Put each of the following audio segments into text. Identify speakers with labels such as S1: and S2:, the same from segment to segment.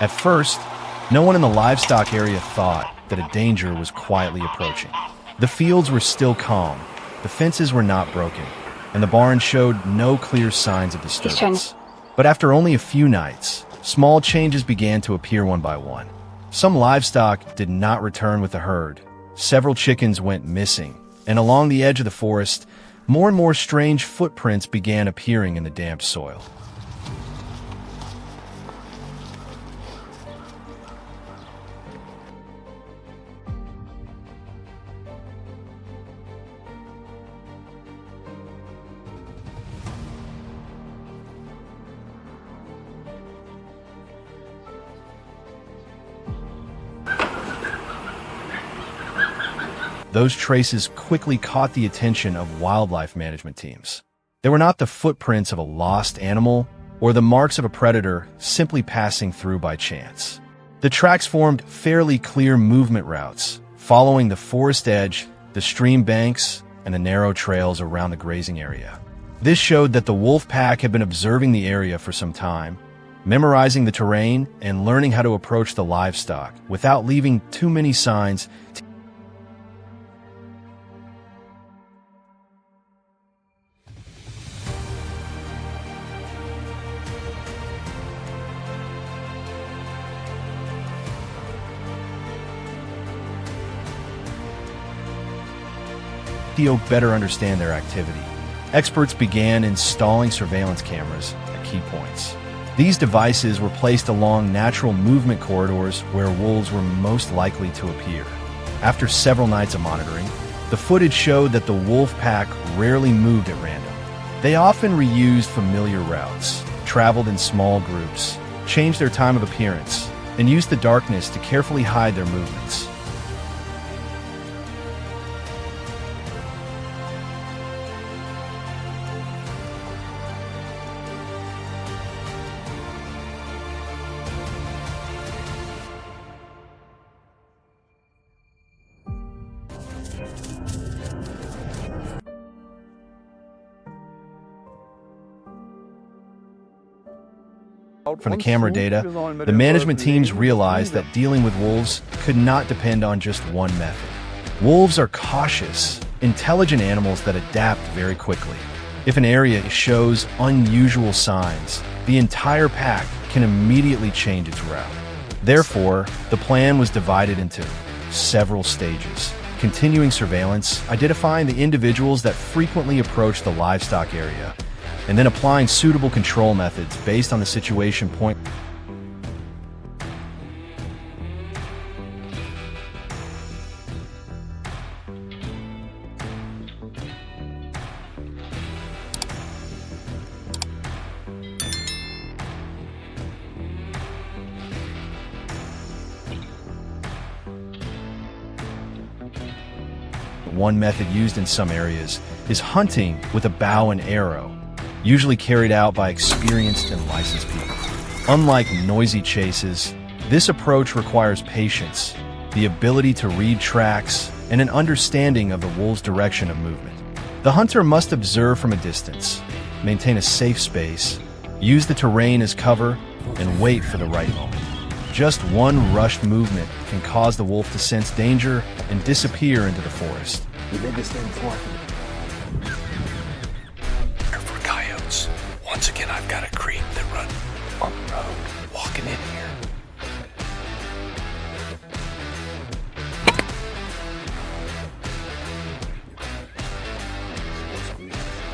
S1: At first, no one in the livestock area thought that a danger was quietly approaching. The fields were still calm, the fences were not broken, and the barn showed no clear signs of disturbance. But after only a few nights, small changes began to appear one by one. Some livestock did not return with the herd. Several chickens went missing, and along the edge of the forest, more and more strange footprints began appearing in the damp soil. Those traces quickly caught the attention of wildlife management teams. They were not the footprints of a lost animal or the marks of a predator simply passing through by chance. The tracks formed fairly clear movement routes, following the forest edge, the stream banks, and the narrow trails around the grazing area. This showed that the wolf pack had been observing the area for some time, memorizing the terrain and learning how to approach the livestock without leaving too many signs. To better understand their activity, experts began installing surveillance cameras at key points. These devices were placed along natural movement corridors where wolves were most likely to appear. After several nights of monitoring, the footage showed that the wolf pack rarely moved at random. They often reused familiar routes, traveled in small groups, changed their time of appearance, and used the darkness to carefully hide their movements. From the camera data, the management teams realized that dealing with wolves could not depend on just one method. Wolves are cautious, intelligent animals that adapt very quickly. If an area shows unusual signs, the entire pack can immediately change its route. Therefore, the plan was divided into several stages. Continuing surveillance, identifying the individuals that frequently approach the livestock area, and then applying suitable control methods based on the situation point. One method used in some areas is hunting with a bow and arrow, usually carried out by experienced and licensed people. Unlike noisy chases, this approach requires patience, the ability to read tracks, and an understanding of the wolf's direction of movement. The hunter must observe from a distance, maintain a safe space, use the terrain as cover, and wait for the right moment. Just one rushed movement can cause the wolf to sense danger and disappear into the forest.
S2: We did this thing before.
S3: Once again, I've got a creep that runs on the road, walking in here.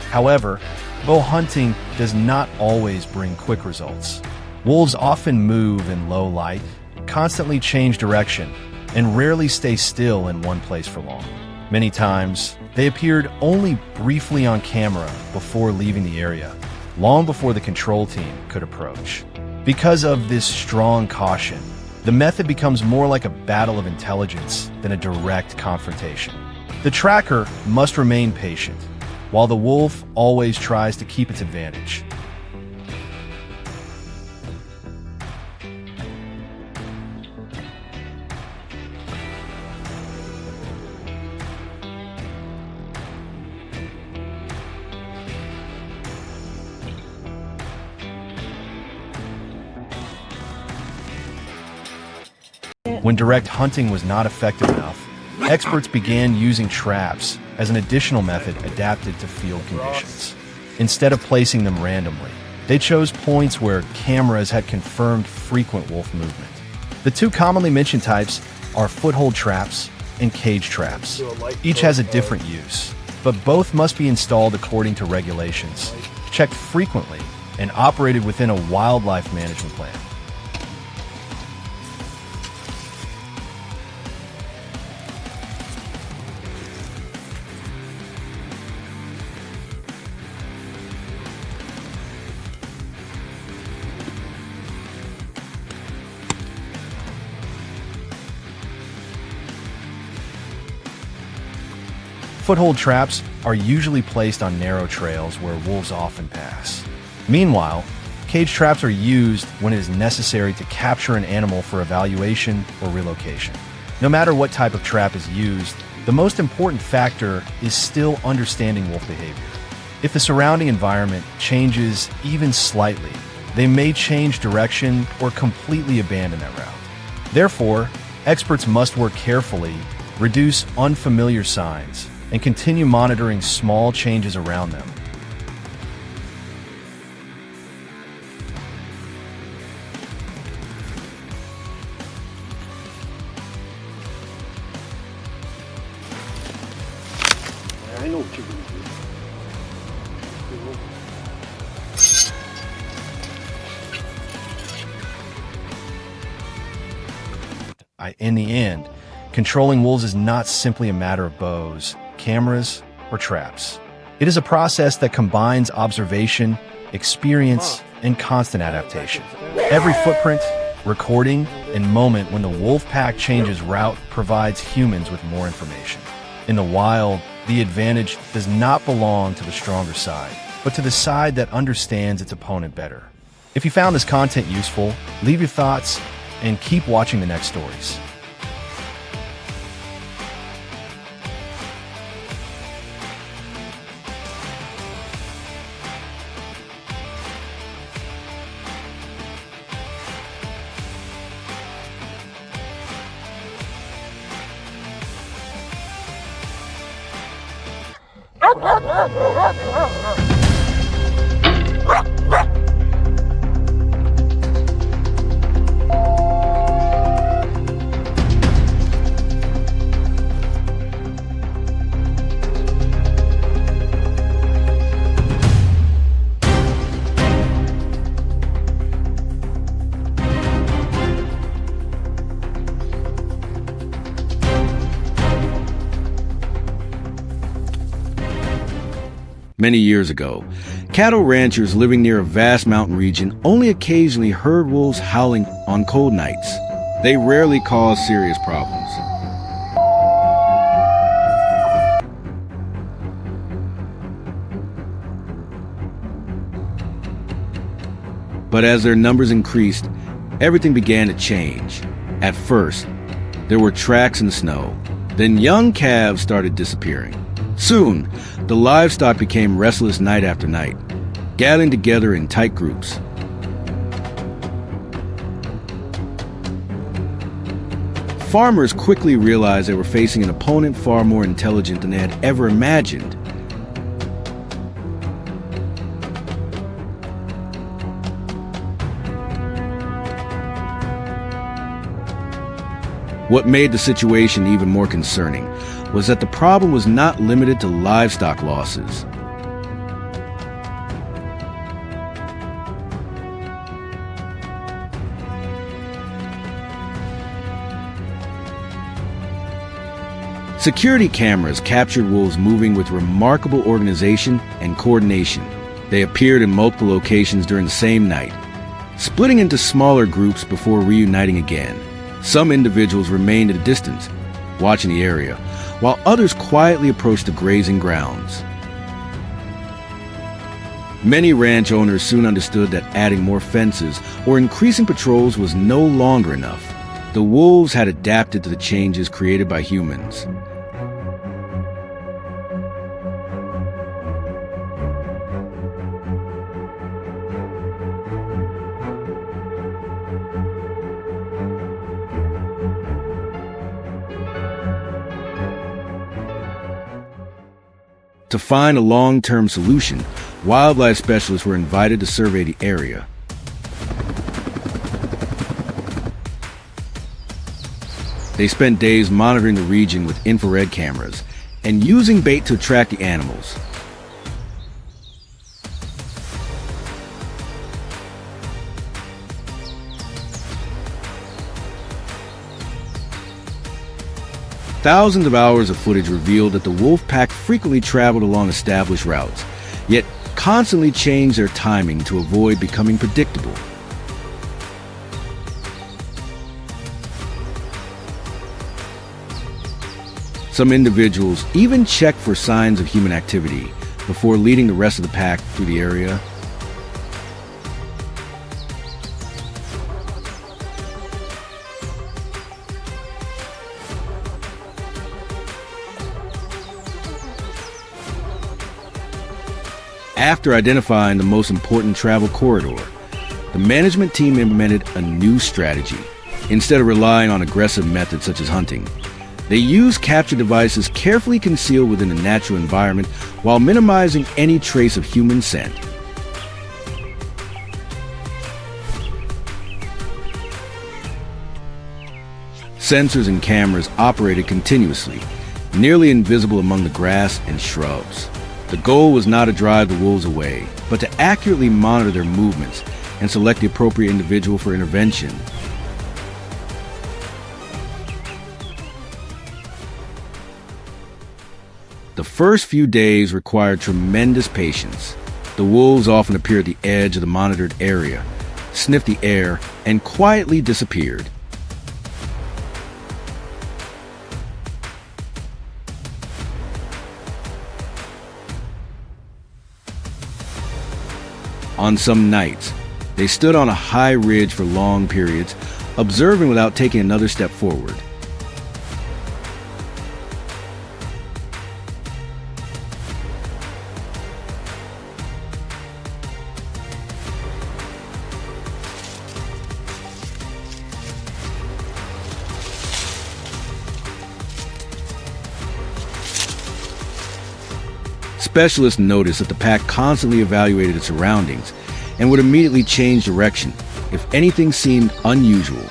S1: However, bow hunting does not always bring quick results. Wolves often move in low light, constantly change direction, and rarely stay still in one place for long. Many times, they appeared only briefly on camera before leaving the area, long before the control team could approach. Because of this strong caution, the method becomes more like a battle of intelligence than a direct confrontation. The tracker must remain patient, while the wolf always tries to keep its advantage. When direct hunting was not effective enough, experts began using traps as an additional method adapted to field conditions. Instead of placing them randomly, they chose points where cameras had confirmed frequent wolf movement. The two commonly mentioned types are foothold traps and cage traps. Each has a different use, but both must be installed according to regulations, checked frequently, and operated within a wildlife management plan. Foothold traps are usually placed on narrow trails where wolves often pass. Meanwhile, cage traps are used when it is necessary to capture an animal for evaluation or relocation. No matter what type of trap is used, the most important factor is still understanding wolf behavior. If the surrounding environment changes even slightly, they may change direction or completely abandon that route. Therefore, experts must work carefully, reduce unfamiliar signs, and continue monitoring small changes around them.
S2: I know what you're going to do.
S1: In the end, controlling wolves is not simply a matter of bows, cameras, or traps. It is a process that combines observation, experience, and constant adaptation. Every footprint, recording, and moment when the wolf pack changes route provides humans with more information. In the wild, the advantage does not belong to the stronger side, but to the side that understands its opponent better. If you found this content useful, leave your thoughts and keep watching the next stories.
S4: Many years ago, cattle ranchers living near a vast mountain region only occasionally heard wolves howling on cold nights. They rarely caused serious problems. But as their numbers increased, everything began to change. At first, there were tracks in the snow. Then young calves started disappearing. Soon, the livestock became restless night after night, gathering together in tight groups. Farmers quickly realized they were facing an opponent far more intelligent than they had ever imagined. What made the situation even more concerning was that the problem was not limited to livestock losses. Security cameras captured wolves moving with remarkable organization and coordination. They appeared in multiple locations during the same night, splitting into smaller groups before reuniting again. Some individuals remained at a distance, watching the area, while others quietly approached the grazing grounds. Many ranch owners soon understood that adding more fences or increasing patrols was no longer enough. The wolves had adapted to the changes created by humans. To find a long-term solution, wildlife specialists were invited to survey the area. They spent days monitoring the region with infrared cameras and using bait to attract the animals. Thousands of hours of footage revealed that the wolf pack frequently traveled along established routes, yet constantly changed their timing to avoid becoming predictable. Some individuals even checked for signs of human activity before leading the rest of the pack through the area. After identifying the most important travel corridor, the management team implemented a new strategy. Instead of relying on aggressive methods such as hunting, they used capture devices carefully concealed within the natural environment while minimizing any trace of human scent. Sensors and cameras operated continuously, nearly invisible among the grass and shrubs. The goal was not to drive the wolves away, but to accurately monitor their movements and select the appropriate individual for intervention. The first few days required tremendous patience. The wolves often appeared at the edge of the monitored area, sniffed the air, and quietly disappeared. On some nights, they stood on a high ridge for long periods, observing without taking another step forward. Specialists noticed that the pack constantly evaluated its surroundings and would immediately change direction if anything seemed unusual.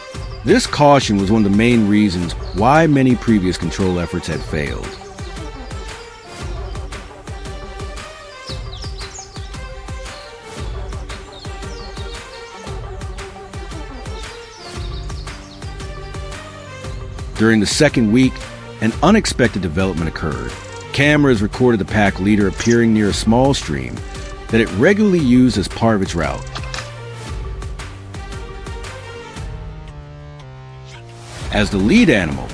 S4: This caution was one of the main reasons why many previous control efforts had failed. During the second week, an unexpected development occurred. Cameras recorded the pack leader appearing near a small stream that it regularly used as part of its route. As the lead animal,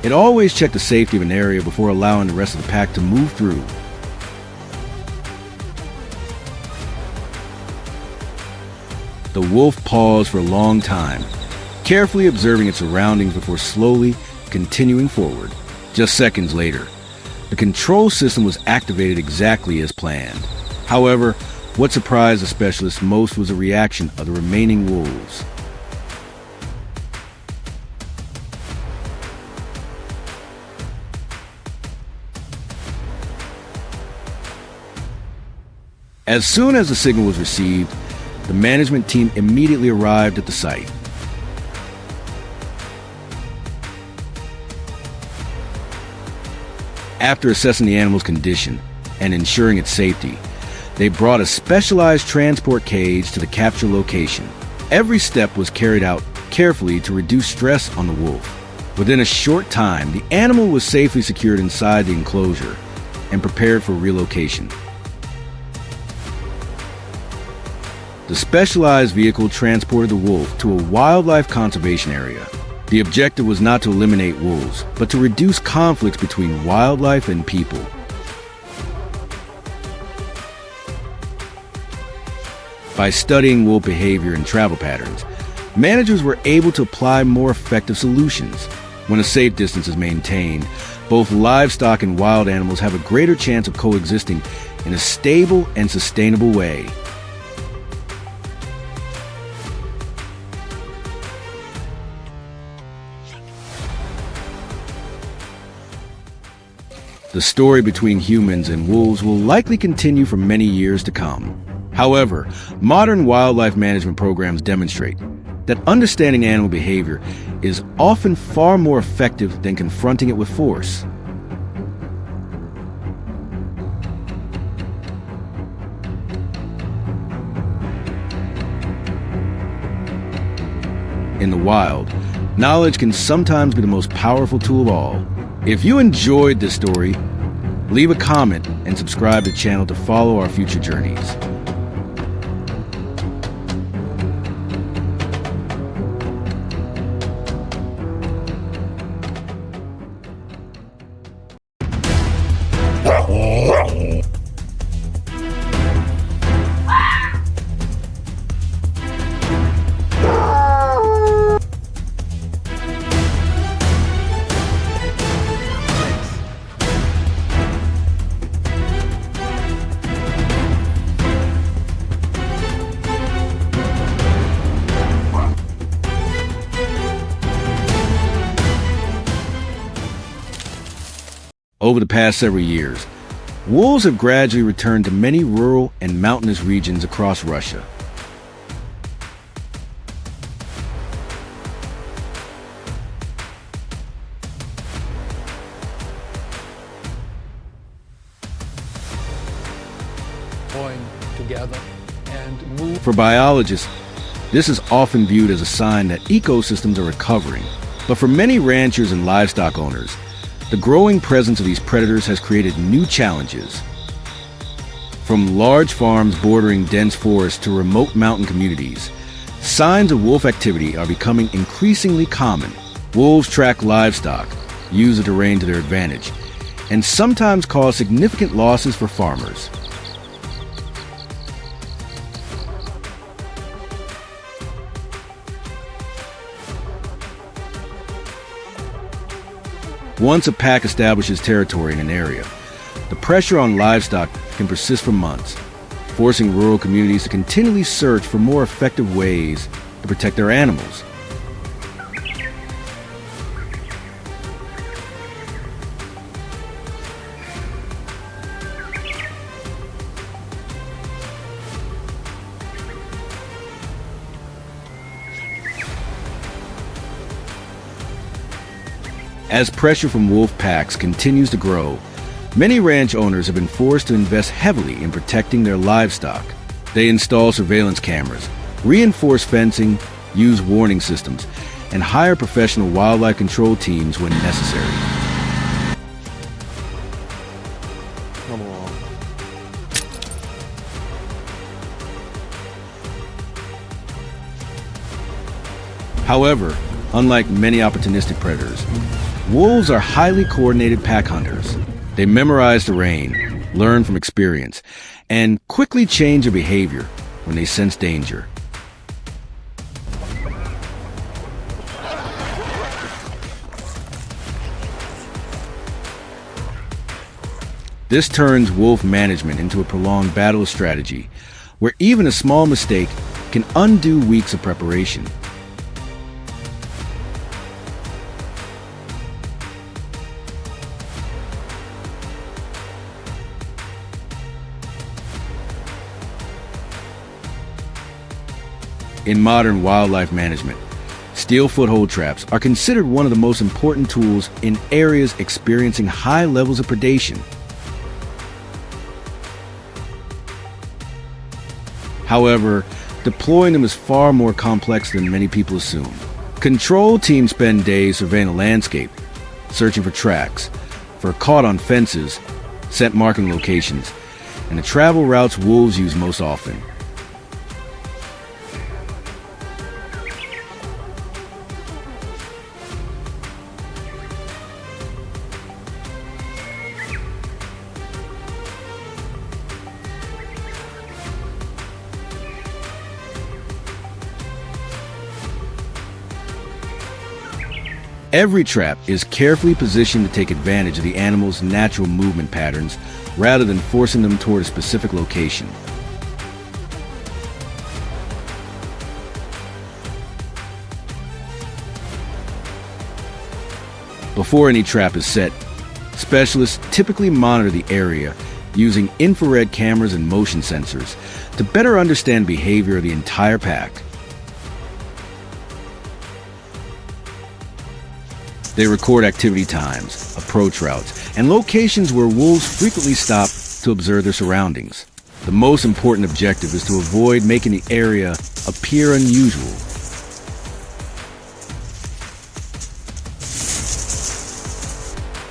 S4: it always checked the safety of an area before allowing the rest of the pack to move through. The wolf paused for a long time, carefully observing its surroundings before slowly continuing forward. Just seconds later, the control system was activated exactly as planned. However, what surprised the specialists most was the reaction of the remaining wolves. As soon as the signal was received, the management team immediately arrived at the site. After assessing the animal's condition and ensuring its safety, they brought a specialized transport cage to the capture location. Every step was carried out carefully to reduce stress on the wolf. Within a short time, the animal was safely secured inside the enclosure and prepared for relocation. The specialized vehicle transported the wolf to a wildlife conservation area. The objective was not to eliminate wolves, but to reduce conflicts between wildlife and people. By studying wolf behavior and travel patterns, managers were able to apply more effective solutions. When a safe distance is maintained, both livestock and wild animals have a greater chance of coexisting in a stable and sustainable way. The story between humans and wolves will likely continue for many years to come. However, modern wildlife management programs demonstrate that understanding animal behavior is often far more effective than confronting it with force. In the wild, knowledge can sometimes be the most powerful tool of all. If you enjoyed this story, leave a comment and subscribe to the channel to follow our future journeys. Over the past several years, wolves have gradually returned to many rural and mountainous regions across Russia.
S3: Going together and move.
S4: For biologists, this is often viewed as a sign that ecosystems are recovering. But for many ranchers and livestock owners, the growing presence of these predators has created new challenges. From large farms bordering dense forests to remote mountain communities, signs of wolf activity are becoming increasingly common. Wolves track livestock, use the terrain to their advantage, and sometimes cause significant losses for farmers. Once a pack establishes territory in an area, the pressure on livestock can persist for months, forcing rural communities to continually search for more effective ways to protect their animals. As pressure from wolf packs continues to grow, many ranch owners have been forced to invest heavily in protecting their livestock. They install surveillance cameras, reinforce fencing, use warning systems, and hire professional wildlife control teams when necessary.
S2: Come along.
S4: However, unlike many opportunistic predators, wolves are highly coordinated pack hunters. They memorize terrain, learn from experience, and quickly change their behavior when they sense danger. This turns wolf management into a prolonged battle strategy, where even a small mistake can undo weeks of preparation. In modern wildlife management, steel foothold traps are considered one of the most important tools in areas experiencing high levels of predation. However, deploying them is far more complex than many people assume. Control teams spend days surveying the landscape, searching for tracks, for caught on fences, scent marking locations, and the travel routes wolves use most often. Every trap is carefully positioned to take advantage of the animal's natural movement patterns rather than forcing them toward a specific location. Before any trap is set, Specialists typically monitor the area using infrared cameras and motion sensors to better understand behavior of the entire pack. They record activity times, approach routes, and locations where wolves frequently stop to observe their surroundings. The most important objective is to avoid making the area appear unusual.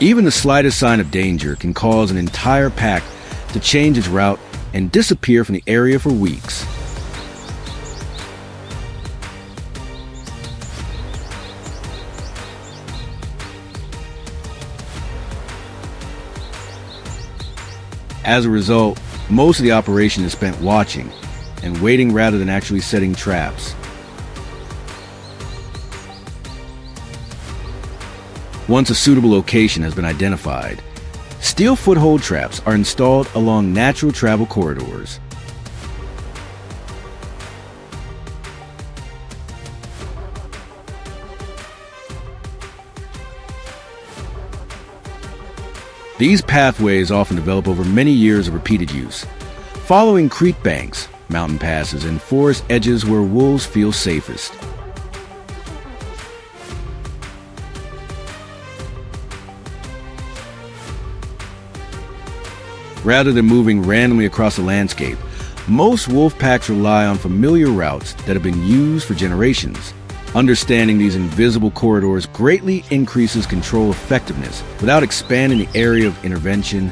S4: Even the slightest sign of danger can cause an entire pack to change its route and disappear from the area for weeks. As a result, most of the operation is spent watching and waiting rather than actually setting traps. Once a suitable location has been identified, steel foothold traps are installed along natural travel corridors. These pathways often develop over many years of repeated use, following creek banks, mountain passes, and forest edges where wolves feel safest. Rather than moving randomly across the landscape, most wolf packs rely on familiar routes that have been used for generations. Understanding these invisible corridors greatly increases control effectiveness without expanding the area of intervention.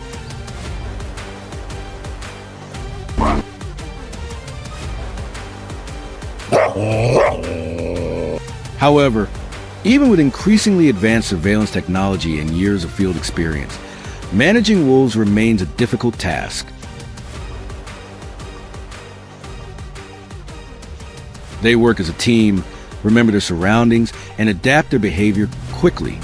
S4: However, even with increasingly advanced surveillance technology and years of field experience, managing wolves remains a difficult task. They work as a team, remember their surroundings, and adapt their behavior quickly.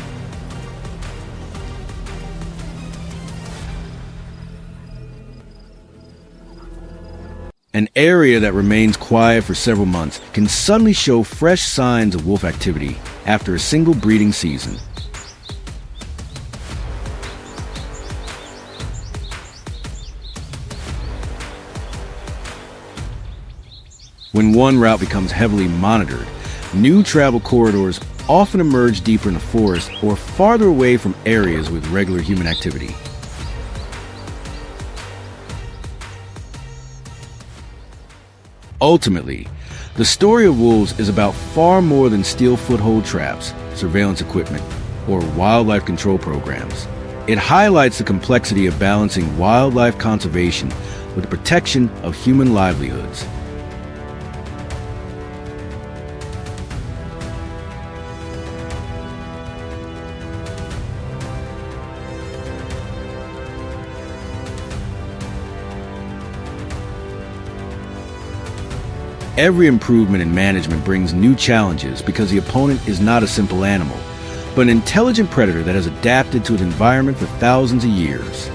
S4: An area that remains quiet for several months can suddenly show fresh signs of wolf activity after a single breeding season. When one route becomes heavily monitored, new travel corridors often emerge deeper in the forest or farther away from areas with regular human activity. Ultimately, the story of wolves is about far more than steel foothold traps, surveillance equipment, or wildlife control programs. It highlights the complexity of balancing wildlife conservation with the protection of human livelihoods. Every improvement in management brings new challenges because the opponent is not a simple animal, but an intelligent predator that has adapted to its environment for thousands of years.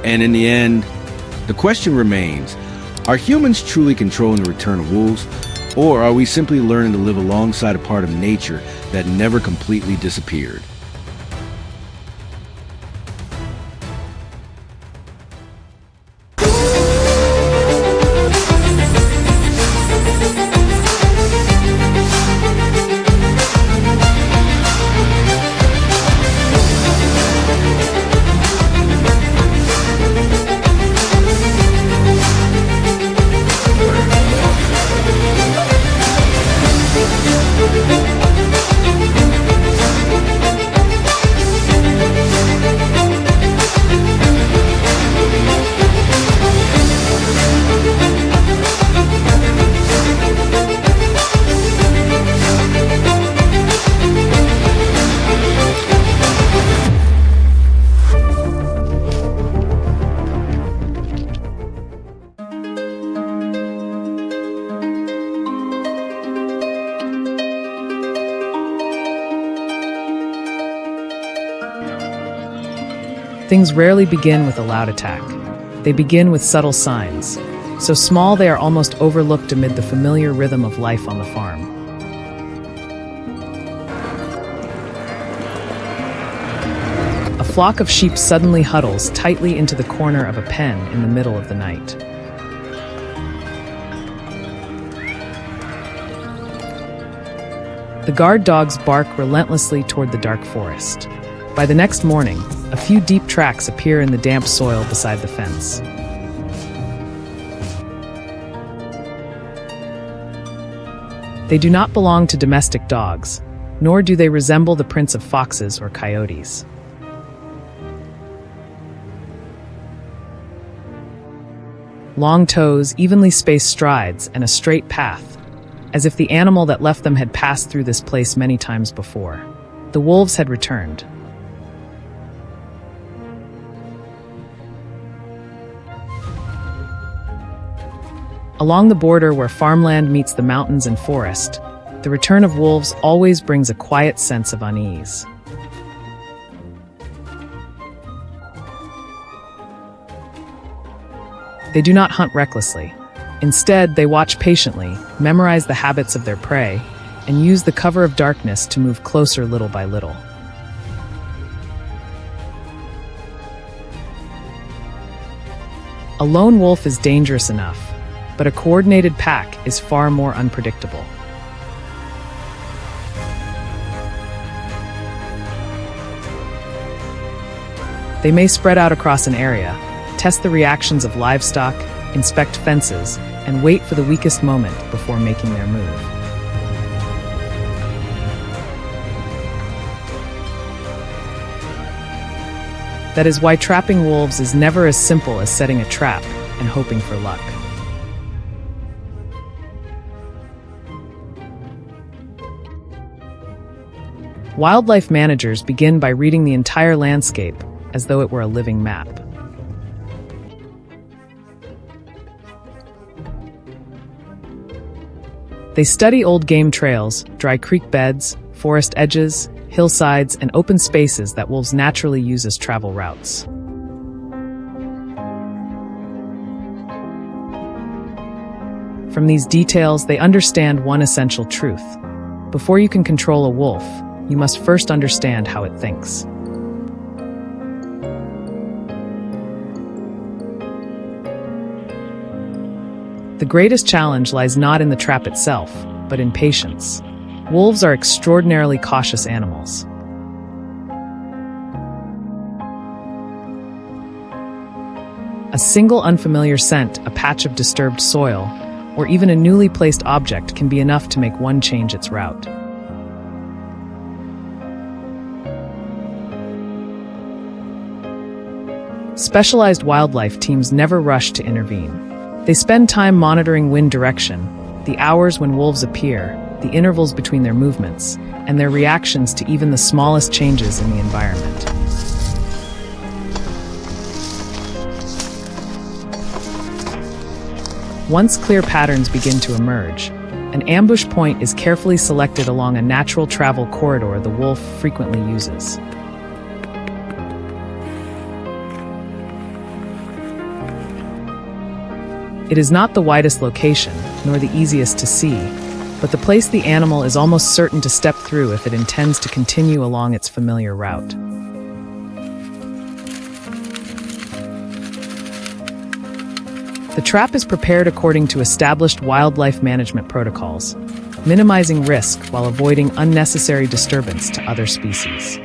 S4: And in the end, the question remains, are humans truly controlling the return of wolves, or are we simply learning to live alongside a part of nature that never completely disappeared?
S5: Things rarely begin with a loud attack. They begin with subtle signs, so small they are almost overlooked amid the familiar rhythm of life on the farm. A flock of sheep suddenly huddles tightly into the corner of a pen in the middle of the night. The guard dogs bark relentlessly toward the dark forest. By the next morning, a few deep tracks appear in the damp soil beside the fence. They do not belong to domestic dogs, nor do they resemble the prints of foxes or coyotes. Long toes, evenly spaced strides, and a straight path, as if the animal that left them had passed through this place many times before. The wolves had returned. Along the border where farmland meets the mountains and forest, the return of wolves always brings a quiet sense of unease. They do not hunt recklessly. Instead, they watch patiently, memorize the habits of their prey, and use the cover of darkness to move closer little by little. A lone wolf is dangerous enough, but a coordinated pack is far more unpredictable. They may spread out across an area, test the reactions of livestock, inspect fences, and wait for the weakest moment before making their move. That is why trapping wolves is never as simple as setting a trap and hoping for luck. Wildlife managers begin by reading the entire landscape as though it were a living map. They study old game trails, dry creek beds, forest edges, hillsides, and open spaces that wolves naturally use as travel routes. From these details, they understand one essential truth. Before you can control a wolf, you must first understand how it thinks. The greatest challenge lies not in the trap itself, but in patience. Wolves are extraordinarily cautious animals. A single unfamiliar scent, a patch of disturbed soil, or even a newly placed object can be enough to make one change its route. Specialized wildlife teams never rush to intervene. They spend time monitoring wind direction, the hours when wolves appear, the intervals between their movements, and their reactions to even the smallest changes in the environment. Once clear patterns begin to emerge, an ambush point is carefully selected along a natural travel corridor the wolf frequently uses. It is not the widest location, nor the easiest to see, but the place the animal is almost certain to step through if it intends to continue along its familiar route. The trap is prepared according to established wildlife management protocols, minimizing risk while avoiding unnecessary disturbance to other species.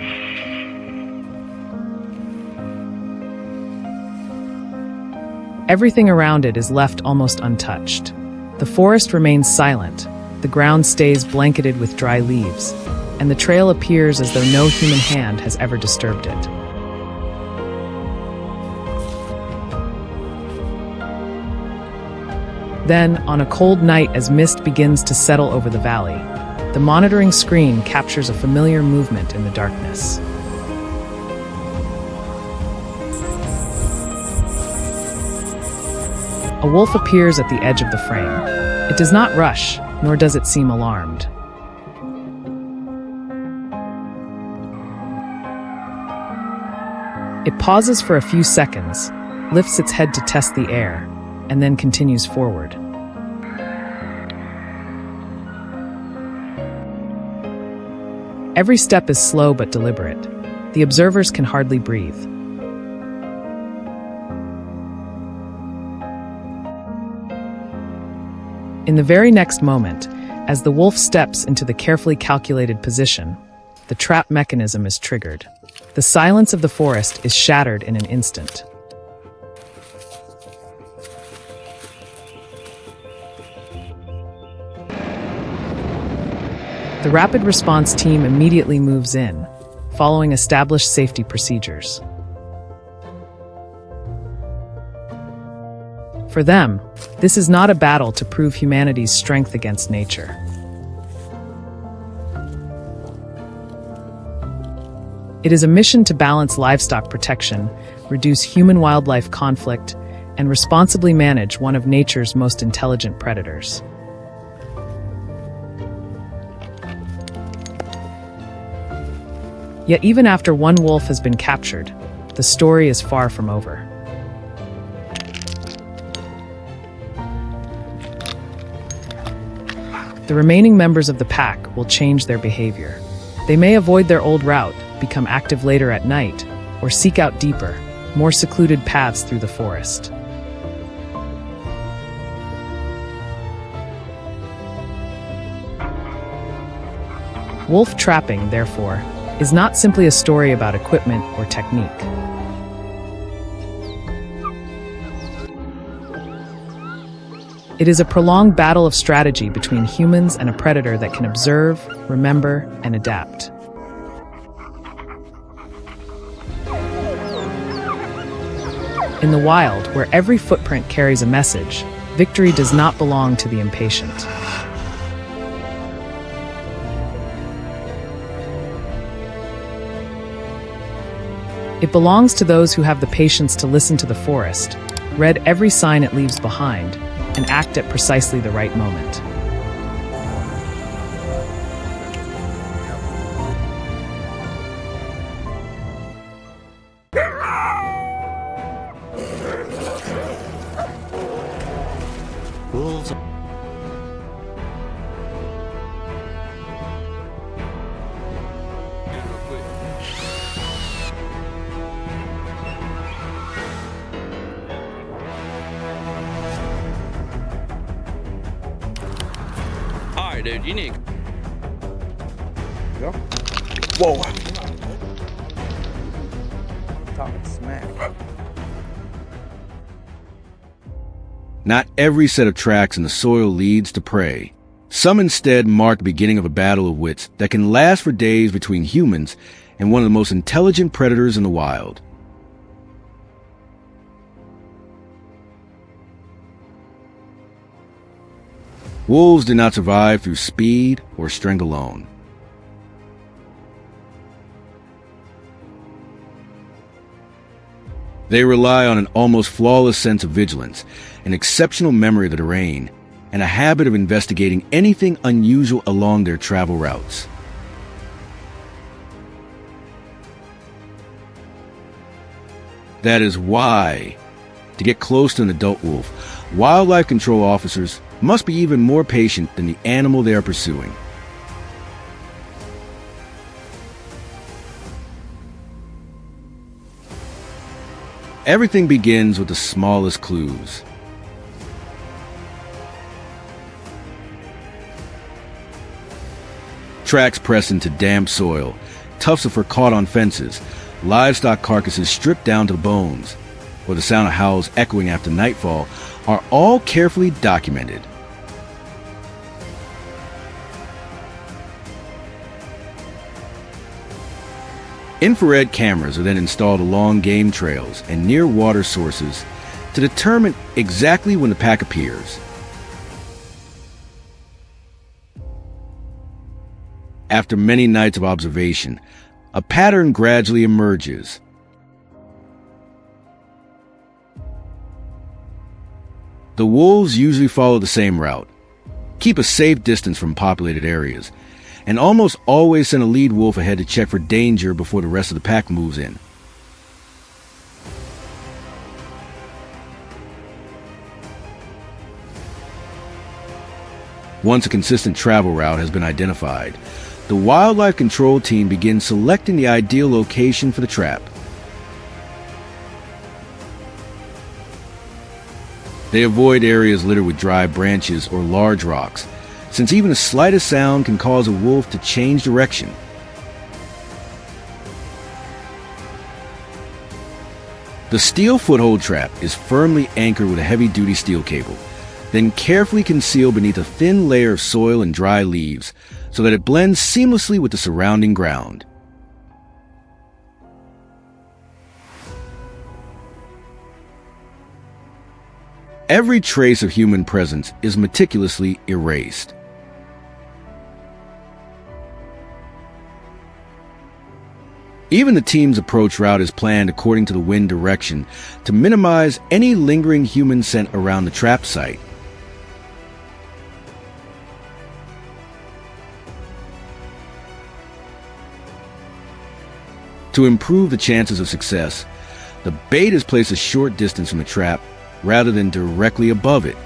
S5: Everything around it is left almost untouched. The forest remains silent, the ground stays blanketed with dry leaves, and the trail appears as though no human hand has ever disturbed it. Then, on a cold night as mist begins to settle over the valley, the monitoring screen captures a familiar movement in the darkness. A wolf appears at the edge of the frame. It does not rush, nor does it seem alarmed. It pauses for a few seconds, lifts its head to test the air, and then continues forward. Every step is slow but deliberate. The observers can hardly breathe. In the very next moment, as the wolf steps into the carefully calculated position, the trap mechanism is triggered. The silence of the forest is shattered in an instant. The rapid response team immediately moves in, following established safety procedures. For them, this is not a battle to prove humanity's strength against nature. It is a mission to balance livestock protection, reduce human-wildlife conflict, and responsibly manage one of nature's most intelligent predators. Yet even after one wolf has been captured, the story is far from over. The remaining members of the pack will change their behavior. They may avoid their old route, become active later at night, or seek out deeper, more secluded paths through the forest. Wolf trapping, therefore, is not simply a story about equipment or technique. It is a prolonged battle of strategy between humans and a predator that can observe, remember, and adapt. In the wild, where every footprint carries a message, victory does not belong to the impatient. It belongs to those who have the patience to listen to the forest, read every sign it leaves behind, and act at precisely the right moment.
S2: Wolves.
S3: Alright, dude, you need.
S2: Go. Whoa. Talking smack.
S4: Not every set of tracks in the soil leads to prey. Some instead mark the beginning of a battle of wits that can last for days between humans and one of the most intelligent predators in the wild. Wolves do not survive through speed or strength alone. They rely on an almost flawless sense of vigilance, an exceptional memory of the terrain, and a habit of investigating anything unusual along their travel routes. That is why, to get close to an adult wolf, wildlife control officers must be even more patient than the animal they are pursuing. Everything begins with the smallest clues. Tracks press into damp soil, tufts of fur caught on fences, livestock carcasses stripped down to the bones, or the sound of howls echoing after nightfall are all carefully documented. Infrared cameras are then installed along game trails and near water sources to determine exactly when the pack appears. After many nights of observation, a pattern gradually emerges. The wolves usually follow the same route, keep a safe distance from populated areas, and almost always send a lead wolf ahead to check for danger before the rest of the pack moves in. Once a consistent travel route has been identified, the wildlife control team begins selecting the ideal location for the trap. They avoid areas littered with dry branches or large rocks, since even the slightest sound can cause a wolf to change direction. The steel foothold trap is firmly anchored with a heavy-duty steel cable, then carefully concealed beneath a thin layer of soil and dry leaves so that it blends seamlessly with the surrounding ground. Every trace of human presence is meticulously erased. Even the team's approach route is planned according to the wind direction to minimize any lingering human scent around the trap site. To improve the chances of success, the bait is placed a short distance from the trap rather than directly above it.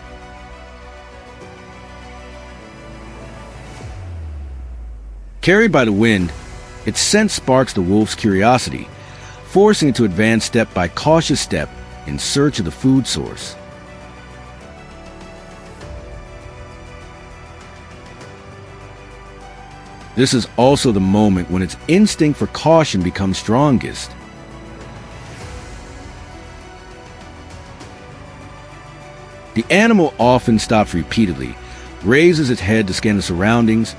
S4: Carried by the wind, its scent sparks the wolf's curiosity, forcing it to advance step by cautious step in search of the food source. This is also the moment when its instinct for caution becomes strongest. The animal often stops repeatedly, raises its head to scan the surroundings,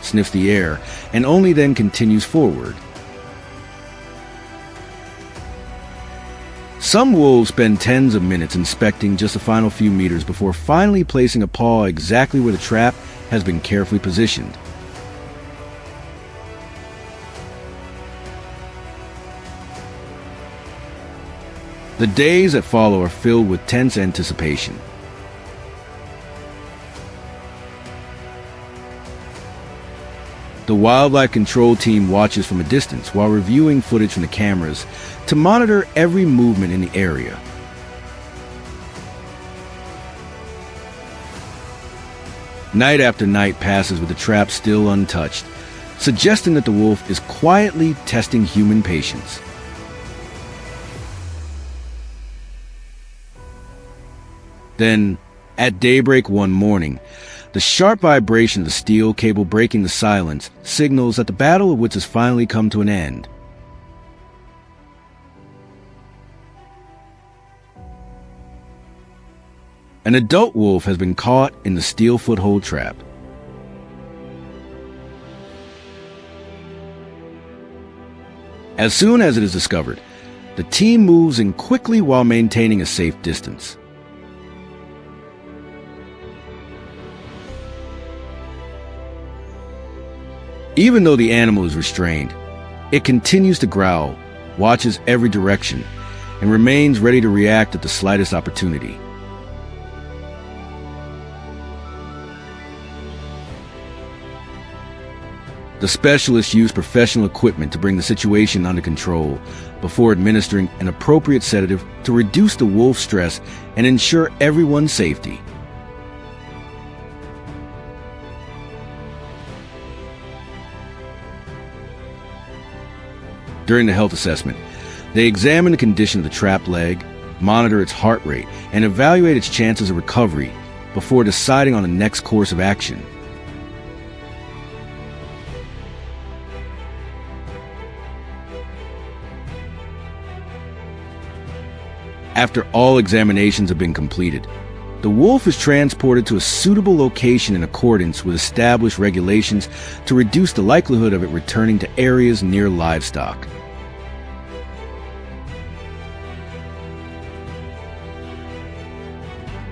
S4: sniffs the air, and only then continues forward. Some wolves spend tens of minutes inspecting just the final few meters before finally placing a paw exactly where the trap has been carefully positioned. The days that follow are filled with tense anticipation. The wildlife control team watches from a distance while reviewing footage from the cameras to monitor every movement in the area. Night after night passes with the trap still untouched, suggesting that the wolf is quietly testing human patience. Then, at daybreak one morning, the sharp vibration of the steel cable breaking the silence signals that the Battle of Wits has finally come to an end. An adult wolf has been caught in the steel foothold trap. As soon as it is discovered, the team moves in quickly while maintaining a safe distance. Even though the animal is restrained, it continues to growl, watches every direction, and remains ready to react at the slightest opportunity. The specialists use professional equipment to bring the situation under control before administering an appropriate sedative to reduce the wolf's stress and ensure everyone's safety. During the health assessment, they examine the condition of the trapped leg, monitor its heart rate, and evaluate its chances of recovery before deciding on the next course of action. After all examinations have been completed, the wolf is transported to a suitable location in accordance with established regulations to reduce the likelihood of it returning to areas near livestock.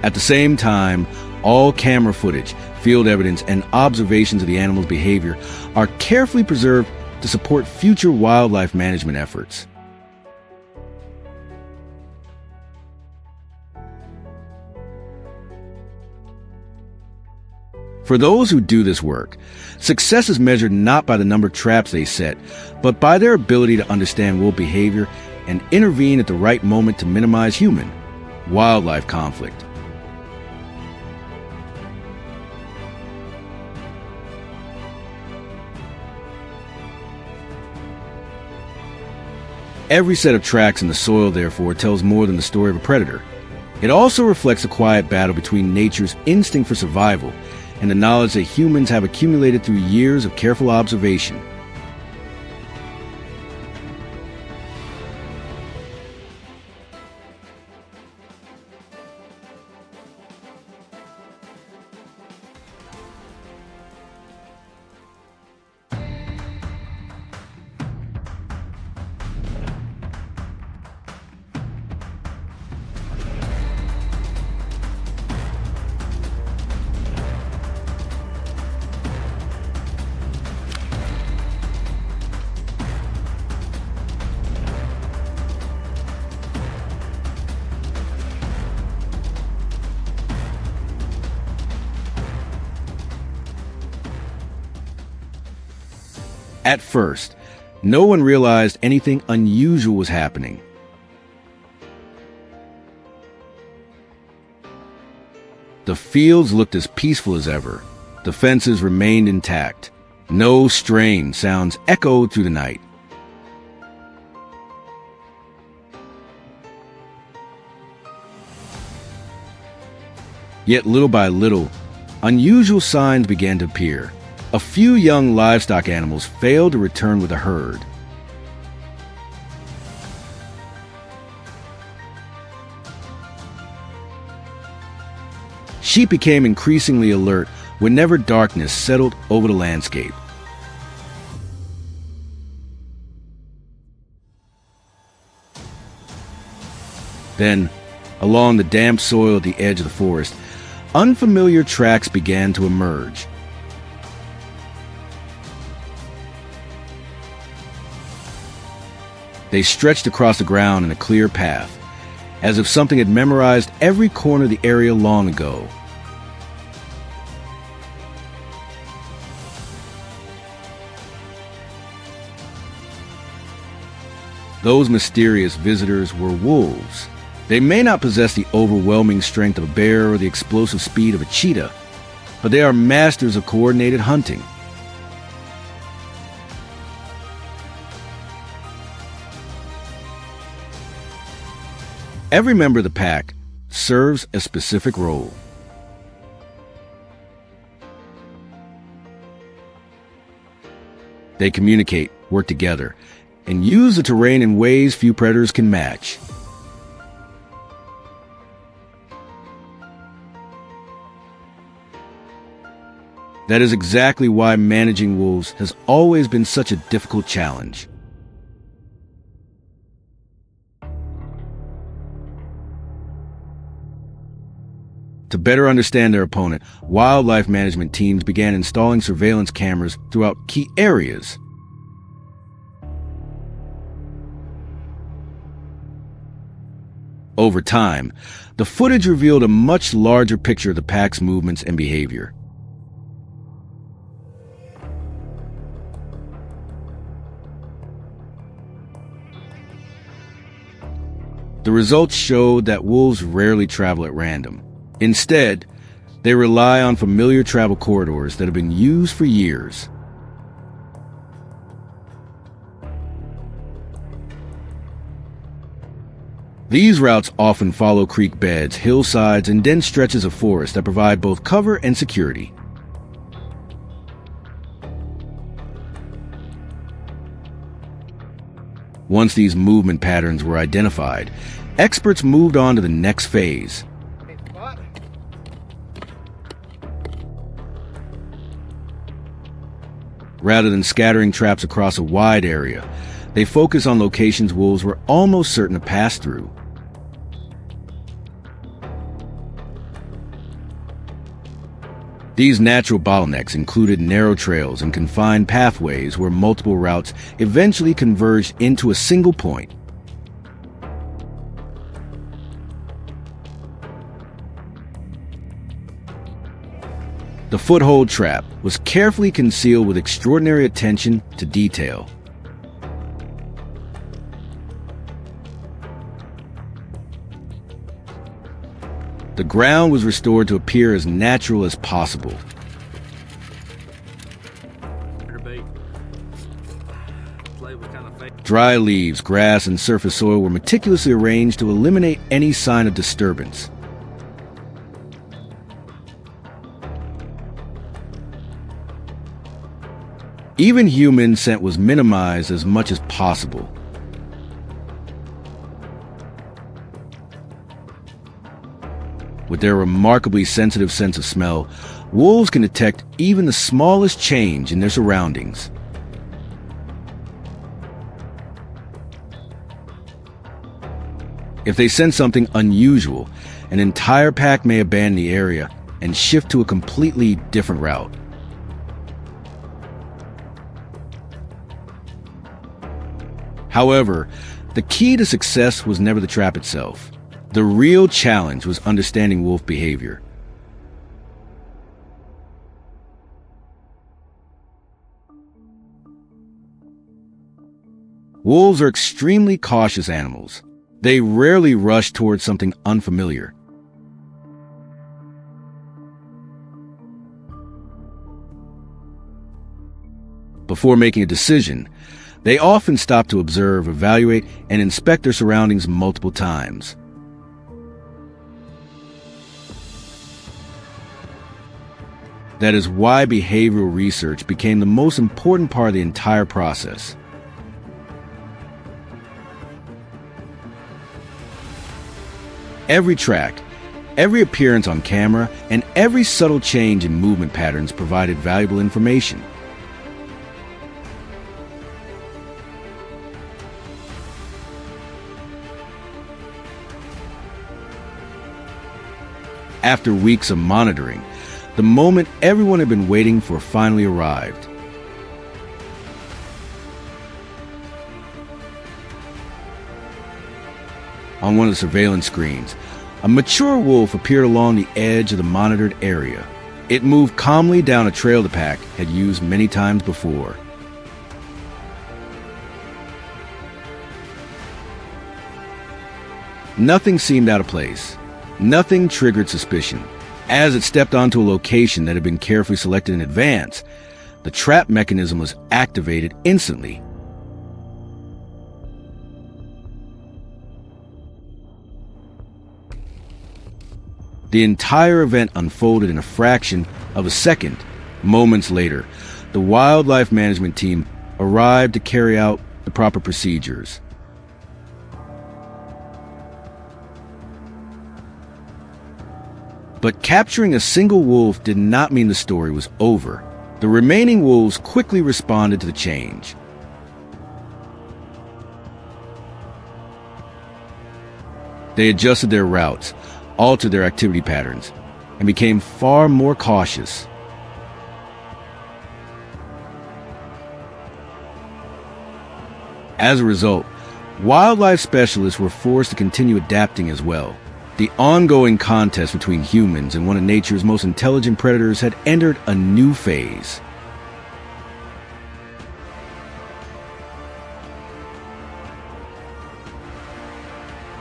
S4: At the same time, all camera footage, field evidence, and observations of the animal's behavior are carefully preserved to support future wildlife management efforts. For those who do this work, success is measured not by the number of traps they set, but by their ability to understand wolf behavior and intervene at the right moment to minimize human-wildlife conflict. Every set of tracks in the soil, therefore, tells more than the story of a predator. It also reflects a quiet battle between nature's instinct for survival and the knowledge that humans have accumulated through years of careful observation. At first, no one realized anything unusual was happening. The fields looked as peaceful as ever. The fences remained intact. No strange sounds echoed through the night. Yet little by little, unusual signs began to appear. A few young livestock animals failed to return with the herd. Sheep became increasingly alert whenever darkness settled over the landscape. Then, along the damp soil at the edge of the forest, unfamiliar tracks began to emerge. They stretched across the ground in a clear path, as if something had memorized every corner of the area long ago. Those mysterious visitors were wolves. They may not possess the overwhelming strength of a bear or the explosive speed of a cheetah, but they are masters of coordinated hunting. Every member of the pack serves a specific role. They communicate, work together, and use the terrain in ways few predators can match. That is exactly why managing wolves has always been such a difficult challenge. To better understand their opponent, wildlife management teams began installing surveillance cameras throughout key areas. Over time, the footage revealed a much larger picture of the pack's movements and behavior. The results showed that wolves rarely travel at random. Instead, they rely on familiar travel corridors that have been used for years. These routes often follow creek beds, hillsides, and dense stretches of forest that provide both cover and security. Once these movement patterns were identified, experts moved on to the next phase. Rather than scattering traps across a wide area, they focus on locations wolves were almost certain to pass through. These natural bottlenecks included narrow trails and confined pathways where multiple routes eventually converged into a single point. The foothold trap was carefully concealed with extraordinary attention to detail. The ground was restored to appear as natural as possible. Dry leaves, grass, and surface soil were meticulously arranged to eliminate any sign of disturbance. Even human scent was minimized as much as possible. With their remarkably sensitive sense of smell, wolves can detect even the smallest change in their surroundings. If they sense something unusual, an entire pack may abandon the area and shift to a completely different route. However, the key to success was never the trap itself. The real challenge was understanding wolf behavior. Wolves are extremely cautious animals. They rarely rush towards something unfamiliar. Before making a decision, they often stop to observe, evaluate, and inspect their surroundings multiple times. That is why behavioral research became the most important part of the entire process. Every track, every appearance on camera, and every subtle change in movement patterns provided valuable information. After weeks of monitoring, the moment everyone had been waiting for finally arrived. On one of the surveillance screens, a mature wolf appeared along the edge of the monitored area. It moved calmly down a trail the pack had used many times before. Nothing seemed out of place. Nothing triggered suspicion. As it stepped onto a location that had been carefully selected in advance, the trap mechanism was activated instantly. The entire event unfolded in a fraction of a second. Moments later, the wildlife management team arrived to carry out the proper procedures. But capturing a single wolf did not mean the story was over. The remaining wolves quickly responded to the change. They adjusted their routes, altered their activity patterns, and became far more cautious. As a result, wildlife specialists were forced to continue adapting as well. The ongoing contest between humans and one of nature's most intelligent predators had entered a new phase.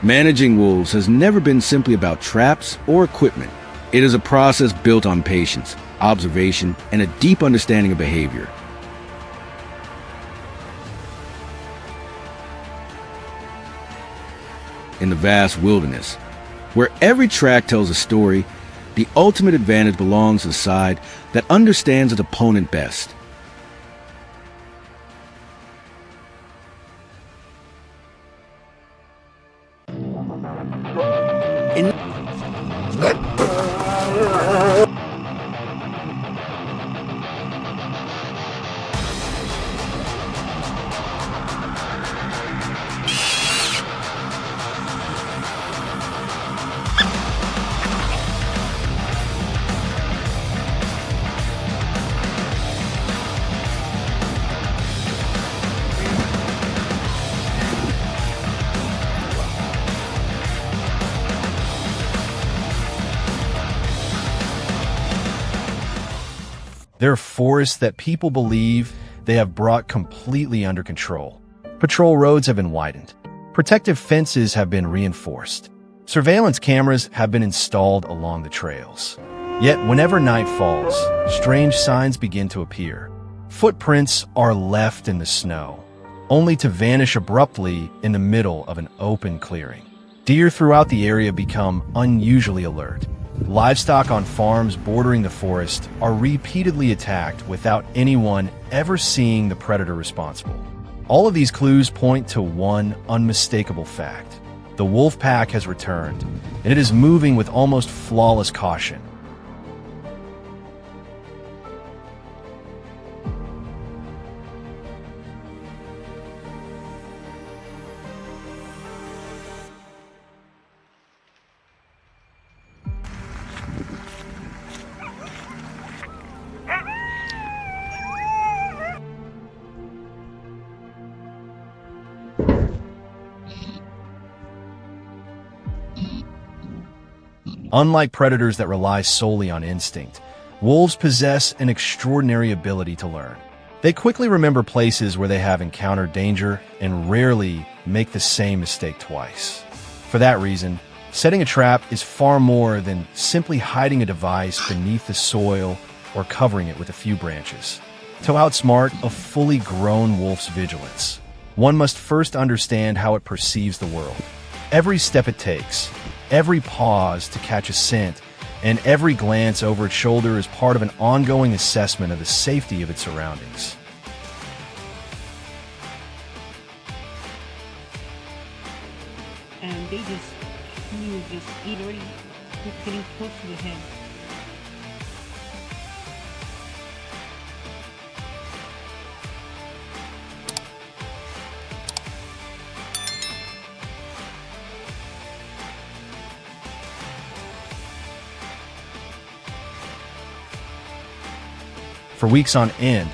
S4: Managing wolves has never been simply about traps or equipment. It is a process built on patience, observation, and a deep understanding of behavior. In the vast wilderness, where every track tells a story, the ultimate advantage belongs to the side that understands its opponent best.
S1: There are forests that people believe they have brought completely under control. Patrol roads have been widened. Protective fences have been reinforced. Surveillance cameras have been installed along the trails. Yet, whenever night falls, strange signs begin to appear. Footprints are left in the snow. only to vanish abruptly in the middle of an open clearing. Deer throughout the area become unusually alert. Livestock on farms bordering the forest are repeatedly attacked without anyone ever seeing the predator responsible. All of these clues point to one unmistakable fact. The wolf pack has returned, and it is moving with almost flawless caution. Unlike predators that rely solely on instinct, wolves possess an extraordinary ability to learn. They quickly remember places where they have encountered danger and rarely make the same mistake twice. For that reason, setting a trap is far more than simply hiding a device beneath the soil or covering it with a few branches. To outsmart a fully grown wolf's vigilance, one must first understand how it perceives the world. Every step it takes, every pause to catch a scent, and every glance over its shoulder is part of an ongoing assessment of the safety of its surroundings.
S6: And he was just already getting close to the head.
S1: For weeks on end,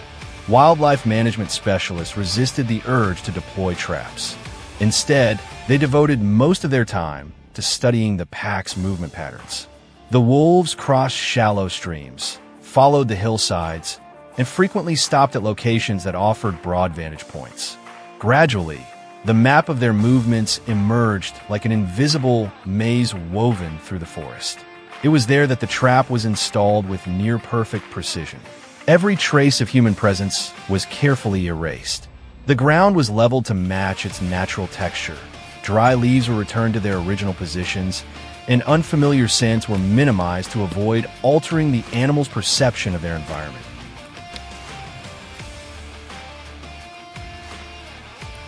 S1: wildlife management specialists resisted the urge to deploy traps. Instead, they devoted most of their time to studying the pack's movement patterns. The wolves crossed shallow streams, followed the hillsides, and frequently stopped at locations that offered broad vantage points. Gradually, the map of their movements emerged like an invisible maze woven through the forest. It was there that the trap was installed with near-perfect precision. Every trace of human presence was carefully erased. The ground was leveled to match its natural texture. Dry leaves were returned to their original positions, and unfamiliar scents were minimized to avoid altering the animal's perception of their environment.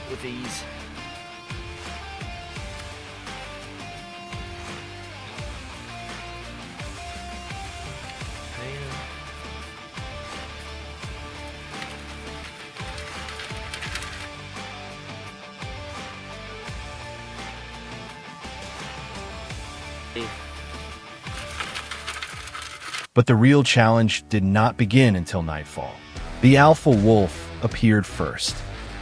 S2: With ease.
S1: But the real challenge did not begin until nightfall. The alpha wolf appeared first.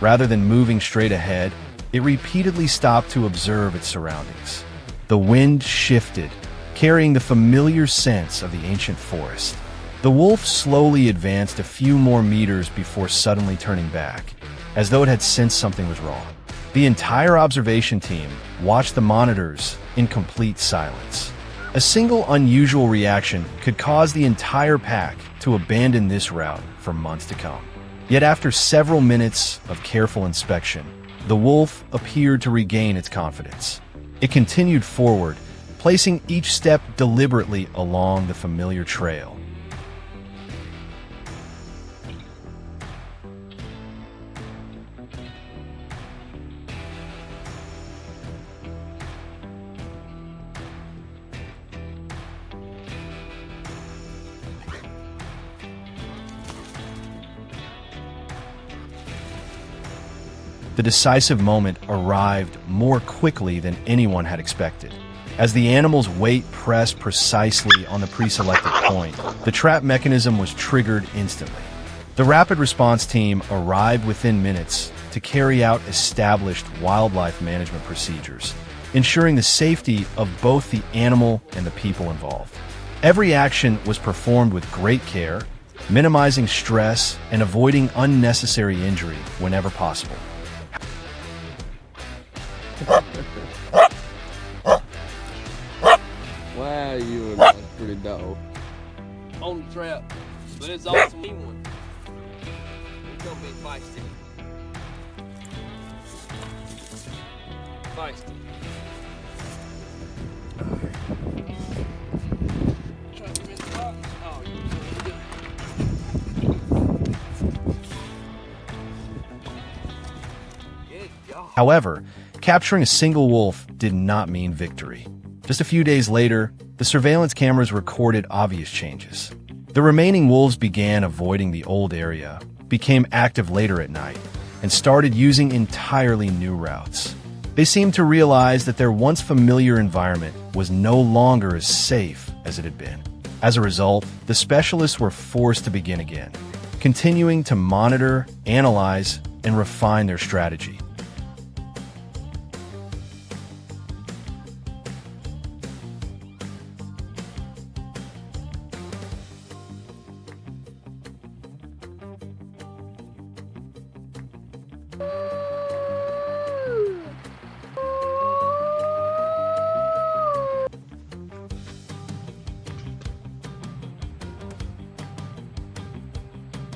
S1: Rather than moving straight ahead, it repeatedly stopped to observe its surroundings. The wind shifted, carrying the familiar scents of the ancient forest. The wolf slowly advanced a few more meters before suddenly turning back, as though it had sensed something was wrong. The entire observation team watched the monitors in complete silence. A single unusual reaction could cause the entire pack to abandon this route for months to come. Yet after several minutes of careful inspection, the wolf appeared to regain its confidence. It continued forward, placing each step deliberately along the familiar trail. The decisive moment arrived more quickly than anyone had expected. As the animal's weight pressed precisely on the pre-selected point, the trap mechanism was triggered instantly. The rapid response team arrived within minutes to carry out established wildlife management procedures, ensuring the safety of both the animal and the people involved. Every action was performed with great care, minimizing stress and avoiding unnecessary injury whenever possible.
S7: Wow, you and that's pretty dope.
S8: On the trap, but it's awesome one. It's gonna be feisty. Nice. Trying to get in the box. Oh, you're good. Good God.
S1: However, capturing a single wolf did not mean victory. Just a few days later, the surveillance cameras recorded obvious changes. The remaining wolves began avoiding the old area, became active later at night, and started using entirely new routes. They seemed to realize that their once familiar environment was no longer as safe as it had been. As a result, the specialists were forced to begin again, continuing to monitor, analyze, and refine their strategy.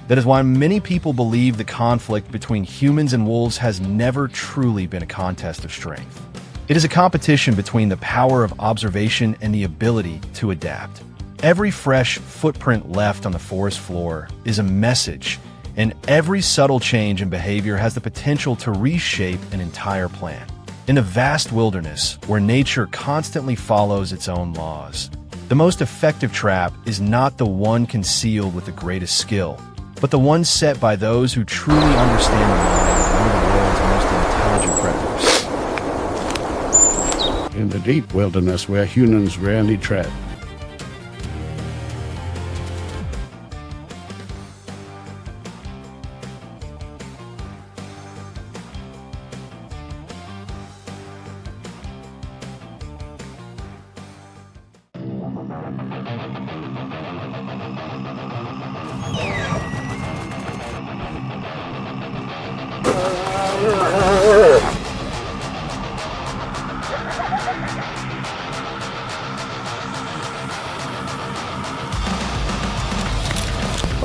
S1: That is why many people believe the conflict between humans and wolves has never truly been a contest of strength. It is a competition between the power of observation and the ability to adapt. Every fresh footprint left on the forest floor is a message, and every subtle change in behavior has the potential to reshape an entire plan. In a vast wilderness where nature constantly follows its own laws, the most effective trap is not the one concealed with the greatest skill, but the one set by those who truly understand the mind of one of the world's most intelligent predators.
S9: In the deep wilderness where humans rarely tread.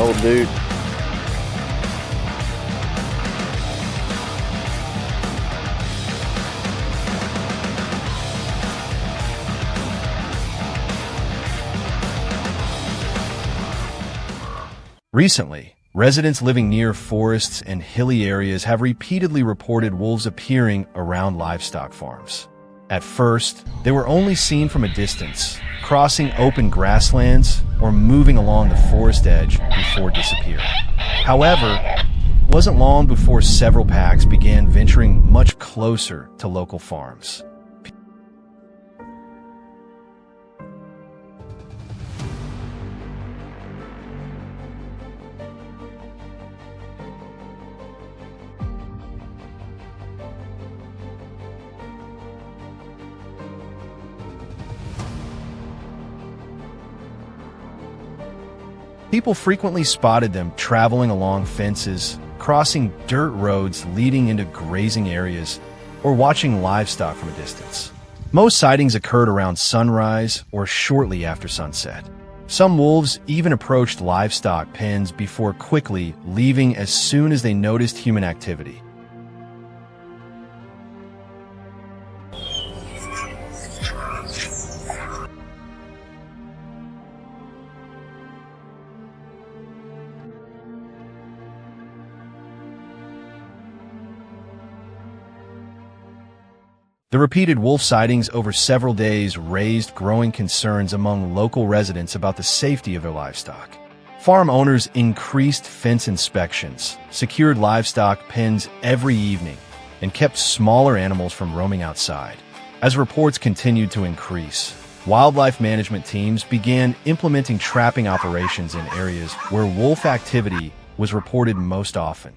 S2: Oh, dude.
S1: Recently, residents living near forests and hilly areas have repeatedly reported wolves appearing around livestock farms. At first, they were only seen from a distance, crossing open grasslands or moving along the forest edge before disappearing. However, it wasn't long before several packs began venturing much closer to local farms. People frequently spotted them traveling along fences, crossing dirt roads leading into grazing areas, or watching livestock from a distance. Most sightings occurred around sunrise or shortly after sunset. Some wolves even approached livestock pens before quickly leaving as soon as they noticed human activity. The repeated wolf sightings over several days raised growing concerns among local residents about the safety of their livestock. Farm owners increased fence inspections, secured livestock pens every evening, and kept smaller animals from roaming outside. As reports continued to increase, wildlife management teams began implementing trapping operations in areas where wolf activity was reported most often.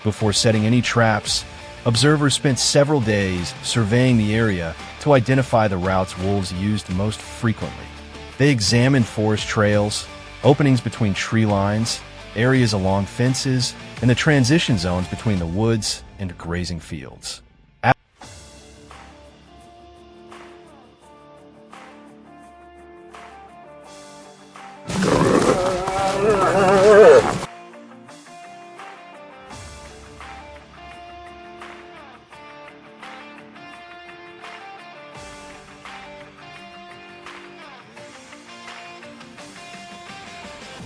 S1: Before setting any traps, Observers spent several days surveying the area to identify the routes wolves used most frequently. They examined forest trails, openings between tree lines, areas along fences, and the transition zones between the woods and grazing fields.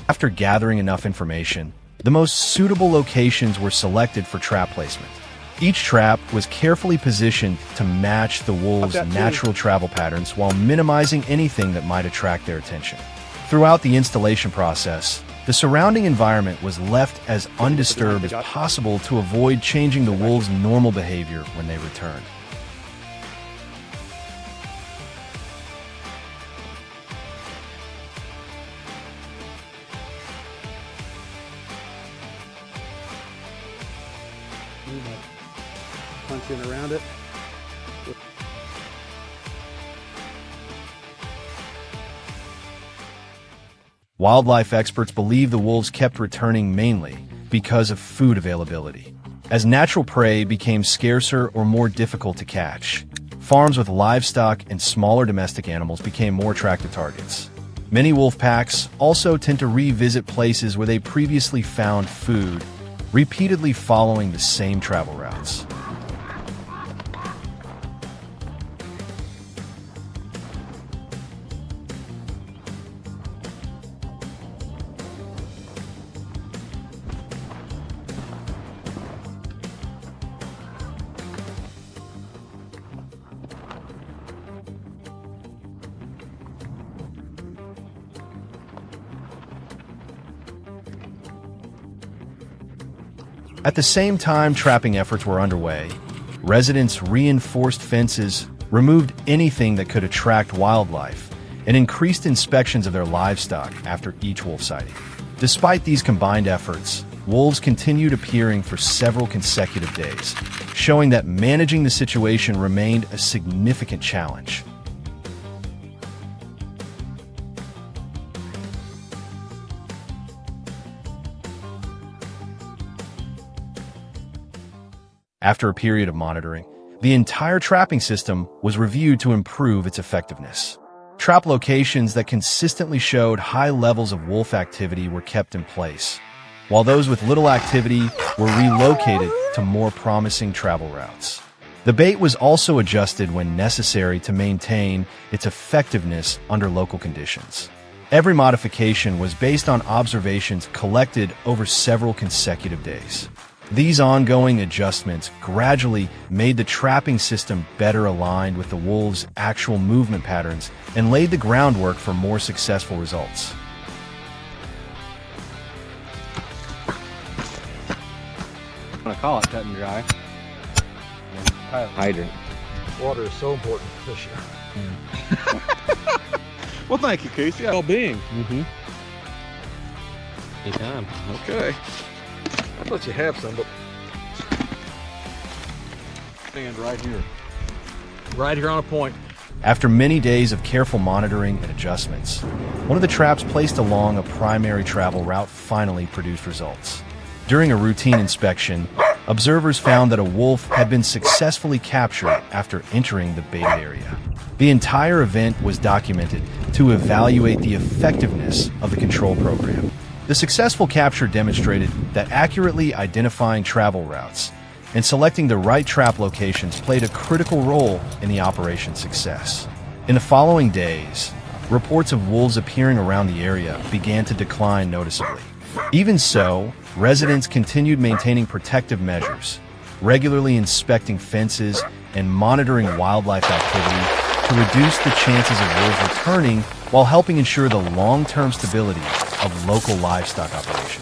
S1: After gathering enough information, the most suitable locations were selected for trap placement. Each trap was carefully positioned to match the wolves' natural travel patterns while minimizing anything that might attract their attention. Throughout the installation process, the surrounding environment was left as undisturbed as possible to avoid changing the wolves' normal behavior when they returned.
S9: Punching around it.
S1: Wildlife experts believe the wolves kept returning mainly because of food availability. As natural prey became scarcer or more difficult to catch, farms with livestock and smaller domestic animals became more attractive targets. Many wolf packs also tend to revisit places where they previously found food, repeatedly following the same travel routes. At the same time trapping efforts were underway, residents reinforced fences, removed anything that could attract wildlife, and increased inspections of their livestock after each wolf sighting. Despite these combined efforts, wolves continued appearing for several consecutive days, showing that managing the situation remained a significant challenge. After a period of monitoring, the entire trapping system was reviewed to improve its effectiveness. Trap locations that consistently showed high levels of wolf activity were kept in place, while those with little activity were relocated to more promising travel routes. The bait was also adjusted when necessary to maintain its effectiveness under local conditions. Every modification was based on observations collected over several consecutive days. These ongoing adjustments gradually made the trapping system better aligned with the wolves' actual movement patterns and laid the groundwork for more successful results.
S7: I'm gonna call it cut and dry. Hydrant.
S2: Water is so important this year.
S7: Well, thank you, Casey. Well-being.
S3: Mm-hmm. Anytime.
S7: Okay.
S2: I'll let you have some, but
S7: Stand right here. Right here on a point.
S1: After many days of careful monitoring and adjustments, one of the traps placed along a primary travel route finally produced results. During a routine inspection, observers found that a wolf had been successfully captured after entering the baited area. The entire event was documented to evaluate the effectiveness of the control program. The successful capture demonstrated that accurately identifying travel routes and selecting the right trap locations played a critical role in the operation's success. In the following days, reports of wolves appearing around the area began to decline noticeably. Even so, residents continued maintaining protective measures, regularly inspecting fences and monitoring wildlife activity to reduce the chances of wolves returning while helping ensure the long-term stability of local livestock operations.